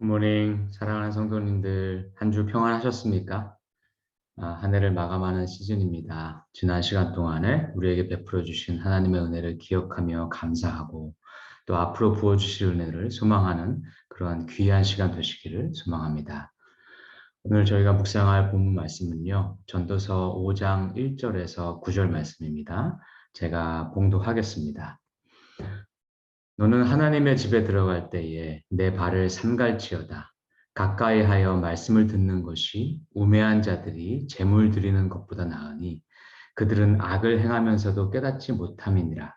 굿모닝, 사랑하는 성도님들, 한 주 평안하셨습니까? 한 해를 마감하는 시즌입니다. 지난 시간 동안에 우리에게 베풀어 주신 하나님의 은혜를 기억하며 감사하고 또 앞으로 부어주실 은혜를 소망하는 그러한 귀한 시간 되시기를 소망합니다. 오늘 저희가 묵상할 본문 말씀은요, 전도서 5장 1절에서 9절 말씀입니다. 제가 봉독하겠습니다. 너는 하나님의 집에 들어갈 때에 내 발을 삼갈지어다. 가까이 하여 말씀을 듣는 것이 우매한 자들이 재물 드리는 것보다 나으니 그들은 악을 행하면서도 깨닫지 못함이니라.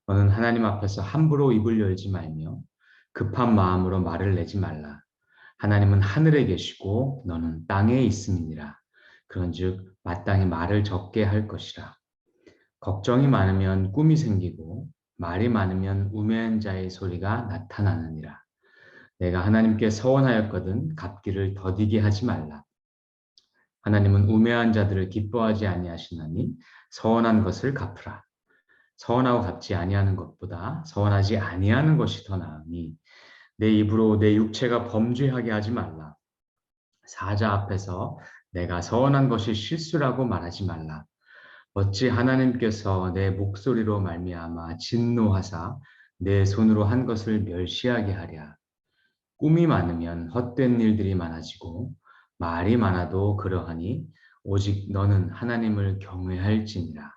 너는 하나님 앞에서 함부로 입을 열지 말며 급한 마음으로 말을 내지 말라. 하나님은 하늘에 계시고 너는 땅에 있음이니라. 그런즉 마땅히 말을 적게 할 것이라. 걱정이 많으면 꿈이 생기고 말이 많으면 우매한 자의 소리가 나타나느니라. 내가 하나님께 서원하였거든 갚기를 더디게 하지 말라. 하나님은 우매한 자들을 기뻐하지 아니하시나니 서원한 것을 갚으라. 서원하고 갚지 아니하는 것보다 서원하지 아니하는 것이 더 나으니 내 입으로 내 육체가 범죄하게 하지 말라. 사자 앞에서 내가 서원한 것이 실수라고 말하지 말라. 어찌 하나님께서 내 목소리로 말미암아 진노하사 내 손으로 한 것을 멸시하게 하랴. 꿈이 많으면 헛된 일들이 많아지고 말이 많아도 그러하니 오직 너는 하나님을 경외할지니라.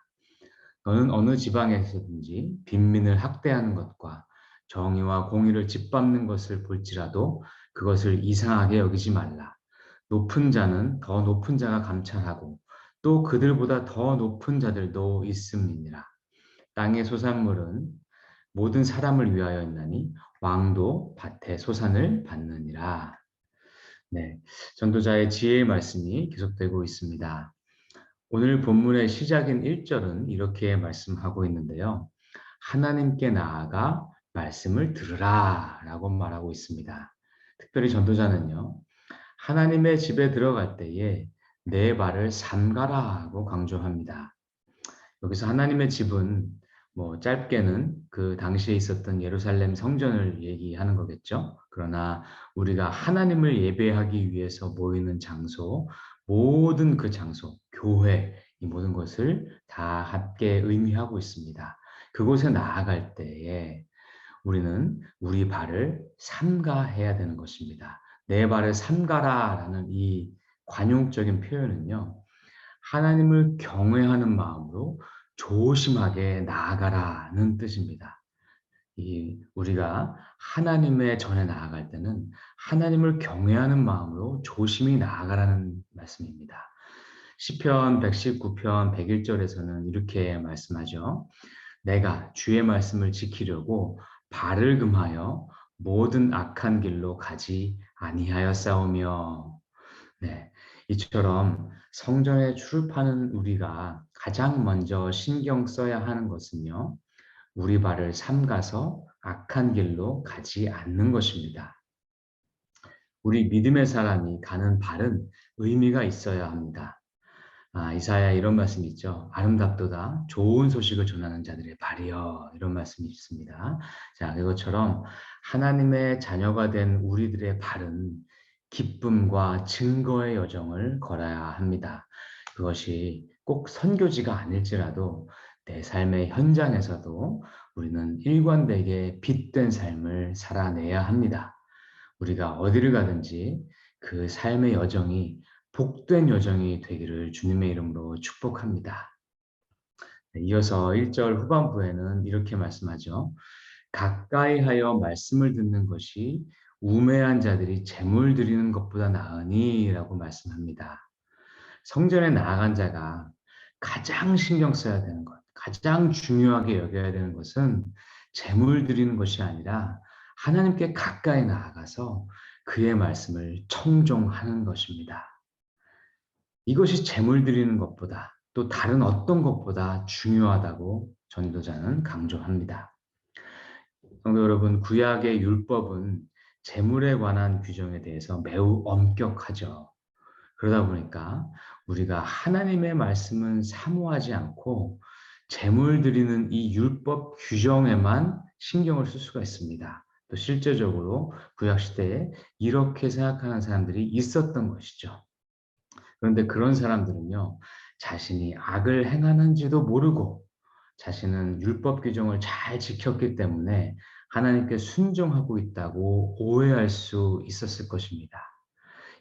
너는 어느 지방에서든지 빈민을 학대하는 것과 정의와 공의를 짓밟는 것을 볼지라도 그것을 이상하게 여기지 말라. 높은 자는 더 높은 자가 감찰하고 또 그들보다 더 높은 자들도 있음이니라. 땅의 소산물은 모든 사람을 위하여 있나니 왕도 밭의 소산을 받느니라. 네, 전도자의 지혜의 말씀이 계속되고 있습니다. 오늘 본문의 시작인 1절은 이렇게 말씀하고 있는데요. 하나님께 나아가 말씀을 들으라 라고 말하고 있습니다. 특별히 전도자는요. 하나님의 집에 들어갈 때에 내 발을 삼가라 하고 강조합니다. 여기서 하나님의 집은 뭐 짧게는 그 당시에 있었던 예루살렘 성전을 얘기하는 거겠죠. 그러나 우리가 하나님을 예배하기 위해서 모이는 장소, 모든 그 장소, 교회, 이 모든 것을 다 함께 의미하고 있습니다. 그곳에 나아갈 때에 우리는 우리 발을 삼가해야 되는 것입니다. 내 발을 삼가라라는 이 관용적인 표현은요. 하나님을 경외하는 마음으로 조심하게 나아가라는 뜻입니다. 우리가 하나님의 전에 나아갈 때는 하나님을 경외하는 마음으로 조심히 나아가라는 말씀입니다. 시편 119편 101절에서는 이렇게 말씀하죠. 내가 주의 말씀을 지키려고 발을 금하여 모든 악한 길로 가지 아니하였사오며. 네, 이처럼 성전에 출입하는 우리가 가장 먼저 신경 써야 하는 것은요, 우리 발을 삼가서 악한 길로 가지 않는 것입니다. 우리 믿음의 사람이 가는 발은 의미가 있어야 합니다. 이사야 이런 말씀이 있죠. 아름답도다 좋은 소식을 전하는 자들의 발이여 이런 말씀이 있습니다. 자, 이것처럼 하나님의 자녀가 된 우리들의 발은 기쁨과 증거의 여정을 걸어야 합니다. 그것이 꼭 선교지가 아닐지라도 내 삶의 현장에서도 우리는 일관되게 빛된 삶을 살아내야 합니다. 우리가 어디를 가든지 그 삶의 여정이 복된 여정이 되기를 주님의 이름으로 축복합니다. 이어서 1절 후반부에는 이렇게 말씀하죠. 가까이 하여 말씀을 듣는 것이 우매한 자들이 재물 드리는 것보다 나으니 라고 말씀합니다. 성전에 나아간 자가 가장 신경 써야 되는 것, 가장 중요하게 여겨야 되는 것은 재물 드리는 것이 아니라 하나님께 가까이 나아가서 그의 말씀을 청종하는 것입니다. 이것이 재물 드리는 것보다 또 다른 어떤 것보다 중요하다고 전도자는 강조합니다. 성도 여러분, 구약의 율법은 재물에 관한 규정에 대해서 매우 엄격하죠. 그러다 보니까 우리가 하나님의 말씀은 사모하지 않고 재물 드리는 이 율법 규정에만 신경을 쓸 수가 있습니다. 또 실제적으로 구약 시대에 이렇게 생각하는 사람들이 있었던 것이죠. 그런데 그런 사람들은요, 자신이 악을 행하는지도 모르고 자신은 율법 규정을 잘 지켰기 때문에 하나님께 순종하고 있다고 오해할 수 있었을 것입니다.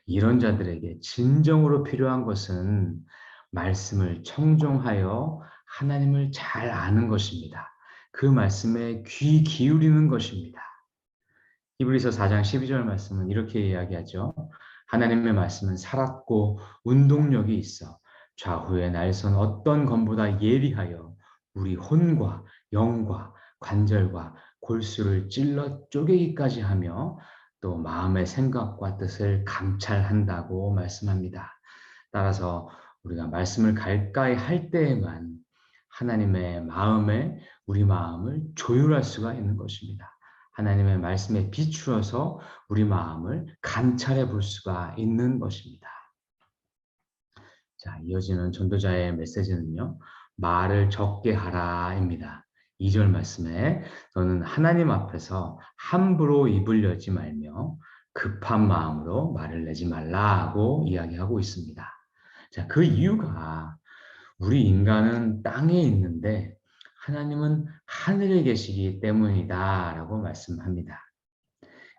이런 자들에게 진정으로 필요한 것은 말씀을 청종하여 하나님을 잘 아는 것입니다. 그 말씀에 귀 기울이는 것입니다. 히브리서 4장 12절 말씀은 이렇게 이야기하죠. 하나님의 말씀은 살았고 운동력이 있어 좌우의 날선 어떤 검보다 예리하여 우리 혼과 영과 관절과 골수를 찔러 쪼개기까지 하며 또 마음의 생각과 뜻을 감찰한다고 말씀합니다. 따라서 우리가 말씀을 가까이 할 때에만 하나님의 마음에 우리 마음을 조율할 수가 있는 것입니다. 하나님의 말씀에 비추어서 우리 마음을 관찰해 볼 수가 있는 것입니다. 자, 이어지는 전도자의 메시지는요. 말을 적게 하라입니다. 2절 말씀에 너는 하나님 앞에서 함부로 입을 열지 말며 급한 마음으로 말을 내지 말라고 이야기하고 있습니다. 자, 그 이유가 우리 인간은 땅에 있는데 하나님은 하늘에 계시기 때문이다라고 말씀합니다.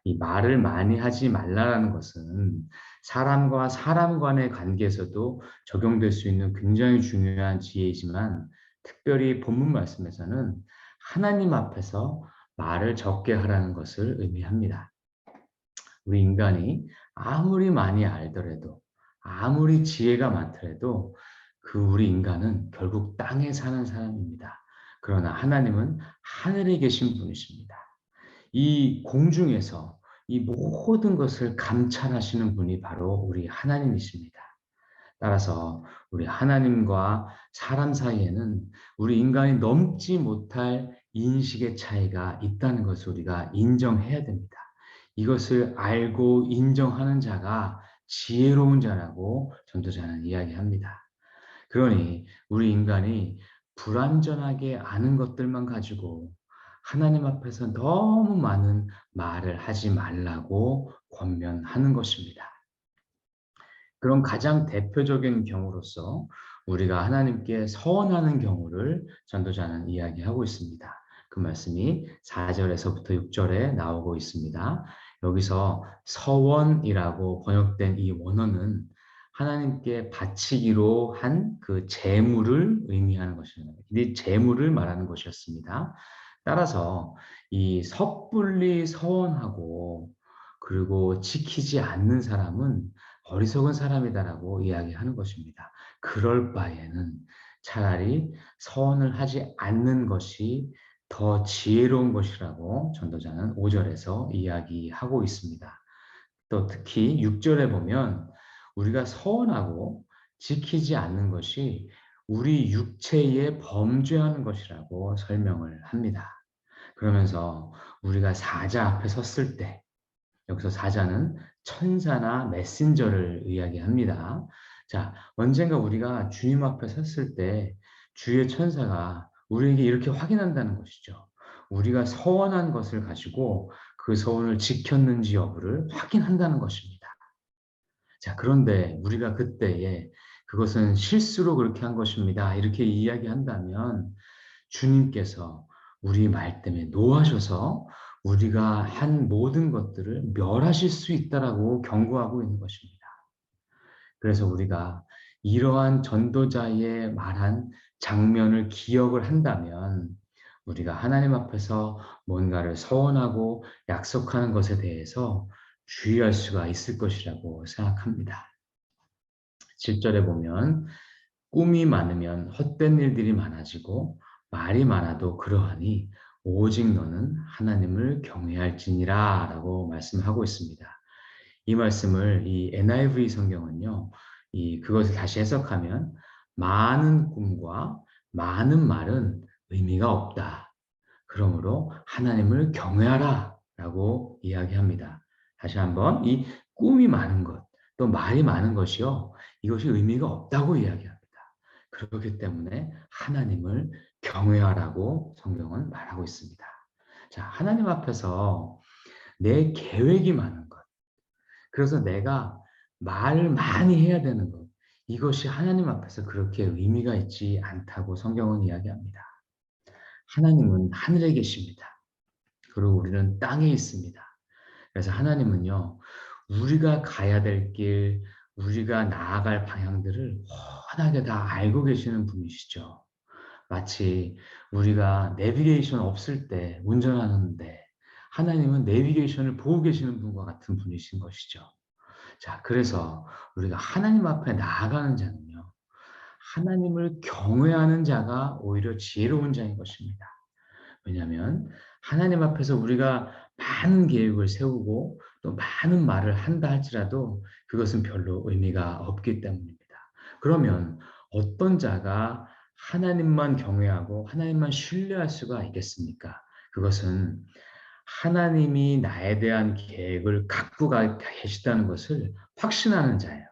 이 말을 많이 하지 말라라는 것은 사람과 사람 간의 관계에서도 적용될 수 있는 굉장히 중요한 지혜이지만 특별히 본문 말씀에서는 하나님 앞에서 말을 적게 하라는 것을 의미합니다. 우리 인간이 아무리 많이 알더라도 아무리 지혜가 많더라도 그 우리 인간은 결국 땅에 사는 사람입니다. 그러나 하나님은 하늘에 계신 분이십니다. 이 공중에서 이 모든 것을 감찰하시는 분이 바로 우리 하나님이십니다. 따라서 우리 하나님과 사람 사이에는 우리 인간이 넘지 못할 인식의 차이가 있다는 것을 우리가 인정해야 됩니다. 이것을 알고 인정하는 자가 지혜로운 자라고 전도자는 이야기합니다. 그러니 우리 인간이 불완전하게 아는 것들만 가지고 하나님 앞에서 너무 많은 말을 하지 말라고 권면하는 것입니다. 그런 가장 대표적인 경우로서 우리가 하나님께 서원하는 경우를 전도자는 이야기하고 있습니다. 그 말씀이 4절에서부터 6절에 나오고 있습니다. 여기서 서원이라고 번역된 이 원어는 하나님께 바치기로 한 그 제물을 의미하는 것입니다. 이 제물을 말하는 것이었습니다. 따라서 이 섣불리 서원하고 그리고 지키지 않는 사람은 어리석은 사람이다라고 이야기하는 것입니다. 그럴 바에는 차라리 서원을 하지 않는 것이 더 지혜로운 것이라고 전도자는 5절에서 이야기하고 있습니다. 또 특히 6절에 보면 우리가 서원하고 지키지 않는 것이 우리 육체에 범죄하는 것이라고 설명을 합니다. 그러면서 우리가 사자 앞에 섰을 때 여기서 사자는 천사나 메신저를 이야기합니다. 자, 언젠가 우리가 주님 앞에 섰을 때 주의 천사가 우리에게 이렇게 확인한다는 것이죠. 우리가 서원한 것을 가지고 그 서원을 지켰는지 여부를 확인한다는 것입니다. 자, 그런데 우리가 그때에 그것은 실수로 그렇게 한 것입니다. 이렇게 이야기한다면 주님께서 우리 말 때문에 노하셔서 우리가 한 모든 것들을 멸하실 수 있다라고 경고하고 있는 것입니다. 그래서 우리가 이러한 전도자의 말한 장면을 기억을 한다면 우리가 하나님 앞에서 뭔가를 서원하고 약속하는 것에 대해서 주의할 수가 있을 것이라고 생각합니다. 7절에 보면 꿈이 많으면 헛된 일들이 많아지고 말이 많아도 그러하니 오직 너는 하나님을 경외할지니라 라고 말씀하고 있습니다. 이 말씀을 이 NIV 성경은요, 그것을 다시 해석하면 많은 꿈과 많은 말은 의미가 없다. 그러므로 하나님을 경외하라 라고 이야기합니다. 다시 한번 이 꿈이 많은 것, 또 말이 많은 것이요. 이것이 의미가 없다고 이야기합니다. 그렇기 때문에 하나님을 경외하라고 성경은 말하고 있습니다. 자, 하나님 앞에서 내 계획이 많은 것. 그래서 내가 말을 많이 해야 되는 것. 이것이 하나님 앞에서 그렇게 의미가 있지 않다고 성경은 이야기합니다. 하나님은 하늘에 계십니다. 그리고 우리는 땅에 있습니다. 그래서 하나님은요, 우리가 가야 될 길, 우리가 나아갈 방향들을 훤하게 다 알고 계시는 분이시죠. 마치 우리가 내비게이션 없을 때 운전하는데 하나님은 내비게이션을 보고 계시는 분과 같은 분이신 것이죠. 자, 그래서 우리가 하나님 앞에 나아가는 자는요, 하나님을 경외하는 자가 오히려 지혜로운 자인 것입니다. 왜냐하면 하나님 앞에서 우리가 많은 계획을 세우고 또 많은 말을 한다 할지라도 그것은 별로 의미가 없기 때문입니다. 그러면 어떤 자가 하나님만 경외하고 하나님만 신뢰할 수가 있겠습니까? 그것은 하나님이 나에 대한 계획을 갖고 계시다는 것을 확신하는 자예요.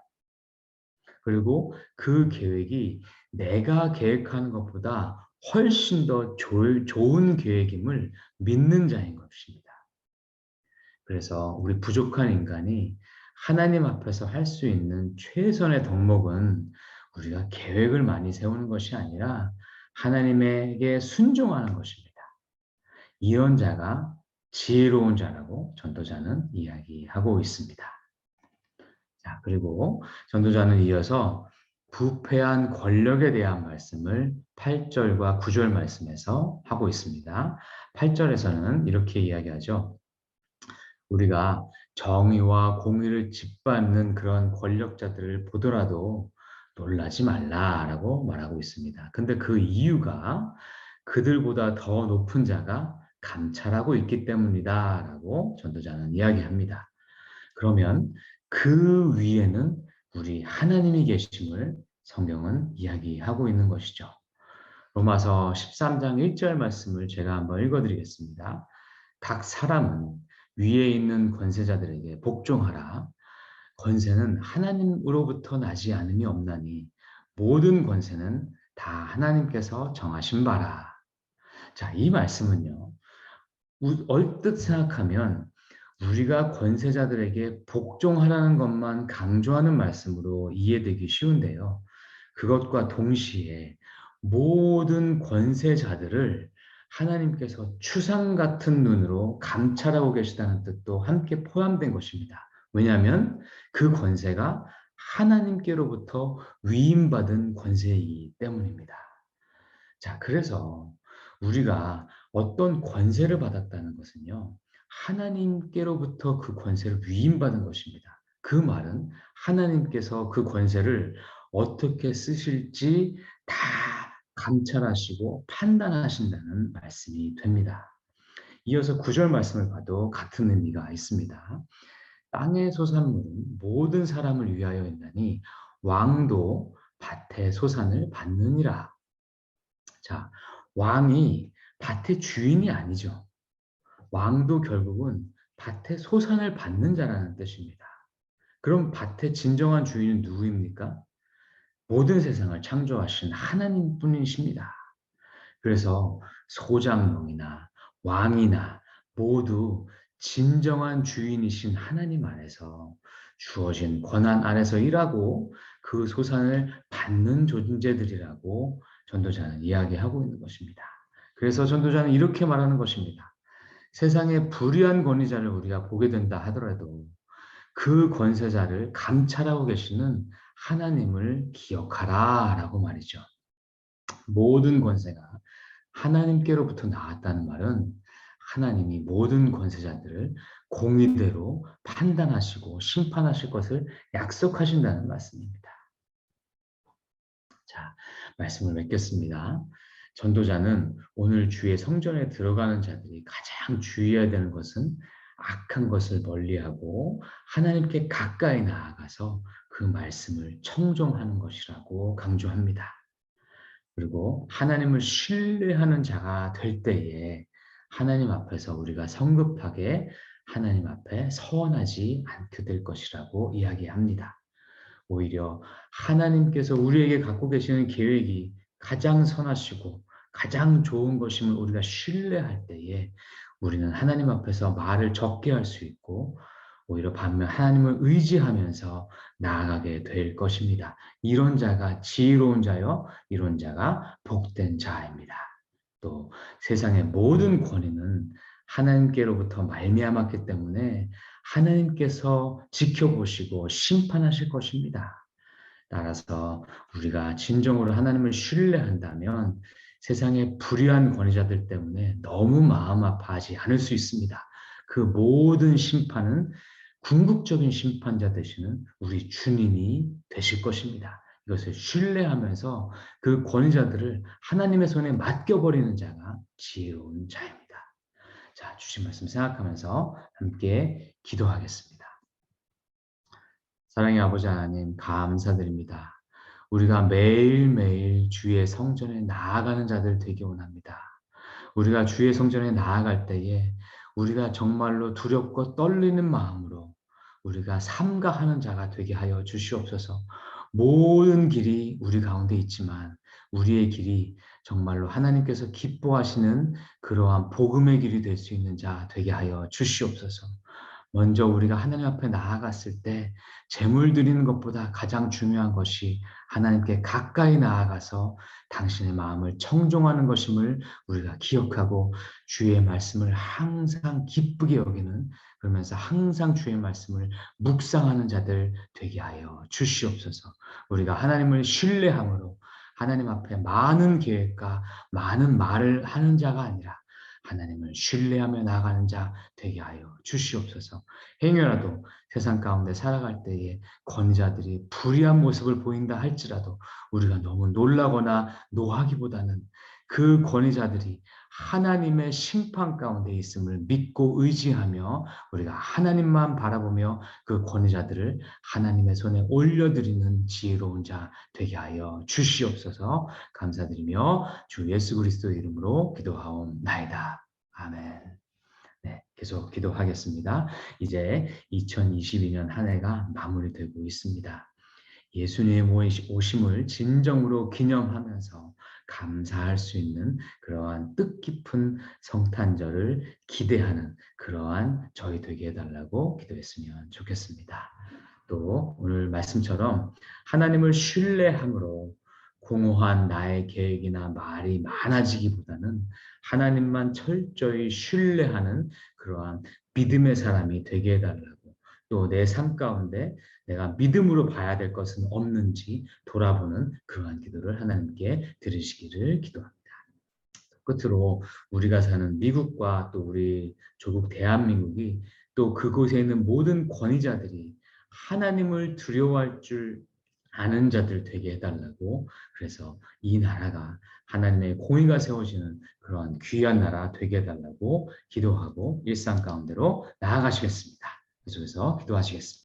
그리고 그 계획이 내가 계획하는 것보다 훨씬 더 좋은 계획임을 믿는 자인 것입니다. 그래서 우리 부족한 인간이 하나님 앞에서 할 수 있는 최선의 덕목은 우리가 계획을 많이 세우는 것이 아니라 하나님에게 순종하는 것입니다. 이런 자가 지혜로운 자라고 전도자는 이야기하고 있습니다. 자, 그리고 전도자는 이어서 부패한 권력에 대한 말씀을 8절과 9절 말씀에서 하고 있습니다. 8절에서는 이렇게 이야기하죠. 우리가 정의와 공의를 짓밟는 그런 권력자들을 보더라도 놀라지 말라라고 말하고 있습니다. 근데 그 이유가 그들보다 더 높은 자가 감찰하고 있기 때문이다라고 전도자는 이야기합니다. 그러면 그 위에는 우리 하나님이 계심을 성경은 이야기하고 있는 것이죠. 로마서 13장 1절 말씀을 제가 한번 읽어드리겠습니다. 각 사람은 위에 있는 권세자들에게 복종하라. 권세는 하나님으로부터 나지 않음이 없나니 모든 권세는 다 하나님께서 정하신 바라. 자, 이 말씀은요. 얼뜻 생각하면 우리가 권세자들에게 복종하라는 것만 강조하는 말씀으로 이해되기 쉬운데요. 그것과 동시에 모든 권세자들을 하나님께서 추상 같은 눈으로 감찰하고 계시다는 뜻도 함께 포함된 것입니다. 왜냐하면 그 권세가 하나님께로부터 위임받은 권세이기 때문입니다. 자, 그래서 우리가 어떤 권세를 받았다는 것은요, 하나님께로부터 그 권세를 위임받은 것입니다. 그 말은 하나님께서 그 권세를 어떻게 쓰실지 다 감찰하시고 판단하신다는 말씀이 됩니다. 이어서 9절 말씀을 봐도 같은 의미가 있습니다. 땅의 소산물은 모든 사람을 위하여 있나니 왕도 밭의 소산을 받느니라. 자, 왕이 밭의 주인이 아니죠. 왕도 결국은 밭의 소산을 받는 자라는 뜻입니다. 그럼 밭의 진정한 주인은 누구입니까? 모든 세상을 창조하신 하나님 뿐이십니다. 그래서 소장농이나 왕이나 모두 진정한 주인이신 하나님 안에서 주어진 권한 안에서 일하고 그 소산을 받는 존재들이라고 전도자는 이야기하고 있는 것입니다. 그래서 전도자는 이렇게 말하는 것입니다. 세상의 불의한 권위자를 우리가 보게 된다 하더라도 그 권세자를 감찰하고 계시는 하나님을 기억하라 라고 말이죠. 모든 권세가 하나님께로부터 나왔다는 말은 하나님이 모든 권세자들을 공의대로 판단하시고 심판하실 것을 약속하신다는 말씀입니다. 자, 말씀을 맺겠습니다. 전도자는 오늘 주의 성전에 들어가는 자들이 가장 주의해야 되는 것은 악한 것을 멀리하고 하나님께 가까이 나아가서 그 말씀을 청종하는 것이라고 강조합니다. 그리고 하나님을 신뢰하는 자가 될 때에 하나님 앞에서 우리가 성급하게 하나님 앞에 서원하지 않게 될 것이라고 이야기합니다. 오히려 하나님께서 우리에게 갖고 계시는 계획이 가장 선하시고 가장 좋은 것임을 우리가 신뢰할 때에 우리는 하나님 앞에서 말을 적게 할 수 있고 오히려 반면 하나님을 의지하면서 나아가게 될 것입니다. 이런 자가 지혜로운 자요, 이런 자가 복된 자입니다. 또 세상의 모든 권위는 하나님께로부터 말미암았기 때문에 하나님께서 지켜보시고 심판하실 것입니다. 따라서 우리가 진정으로 하나님을 신뢰한다면 세상의 불의한 권위자들 때문에 너무 마음 아파하지 않을 수 있습니다. 그 모든 심판은 궁극적인 심판자 되시는 우리 주님이 되실 것입니다. 이것을 신뢰하면서 그 권위자들을 하나님의 손에 맡겨버리는 자가 지혜로운 자입니다. 자, 주신 말씀 생각하면서 함께 기도하겠습니다. 사랑의 아버지 하나님, 감사드립니다. 우리가 매일매일 주의 성전에 나아가는 자들 되기 원합니다. 우리가 주의 성전에 나아갈 때에 우리가 정말로 두렵고 떨리는 마음으로 우리가 삼가하는 자가 되게 하여 주시옵소서. 모든 길이 우리 가운데 있지만 우리의 길이 정말로 하나님께서 기뻐하시는 그러한 복음의 길이 될 수 있는 자 되게 하여 주시옵소서. 먼저 우리가 하나님 앞에 나아갔을 때 제물 드리는 것보다 가장 중요한 것이 하나님께 가까이 나아가서 당신의 마음을 청종하는 것임을 우리가 기억하고 주의 말씀을 항상 기쁘게 여기는, 그러면서 항상 주의 말씀을 묵상하는 자들 되게 하여 주시옵소서. 우리가 하나님을 신뢰함으로 하나님 앞에 많은 계획과 많은 말을 하는 자가 아니라 하나님을 신뢰하며 나가는 자 되게 하여 주시옵소서. 행여라도 세상 가운데 살아갈 때에 권위자들이 불의한 모습을 보인다 할지라도 우리가 너무 놀라거나 노하기보다는 그 권위자들이 하나님의 심판 가운데 있음을 믿고 의지하며 우리가 하나님만 바라보며 그 권위자들을 하나님의 손에 올려드리는 지혜로운 자 되게 하여 주시옵소서. 감사드리며 주 예수 그리스도 이름으로 기도하옵나이다. 아멘. 네, 계속 기도하겠습니다. 이제 2022년 한 해가 마무리되고 있습니다. 예수님의 오심을 진정으로 기념하면서 감사할 수 있는 그러한 뜻깊은 성탄절을 기대하는 그러한 저희 되게 해달라고 기도했으면 좋겠습니다. 또 오늘 말씀처럼 하나님을 신뢰함으로 공허한 나의 계획이나 말이 많아지기보다는 하나님만 철저히 신뢰하는 그러한 믿음의 사람이 되게 해달라고, 또 내 삶 가운데 내가 믿음으로 봐야 될 것은 없는지 돌아보는 그러한 기도를 하나님께 들으시기를 기도합니다. 끝으로 우리가 사는 미국과 또 우리 조국 대한민국이 또 그곳에 있는 모든 권위자들이 하나님을 두려워할 줄 아는 자들 되게 해달라고, 그래서 이 나라가 하나님의 공의가 세워지는 그러한 귀한 나라 되게 해달라고 기도하고 일상 가운데로 나아가시겠습니다. 계속해서 기도하시겠습니다.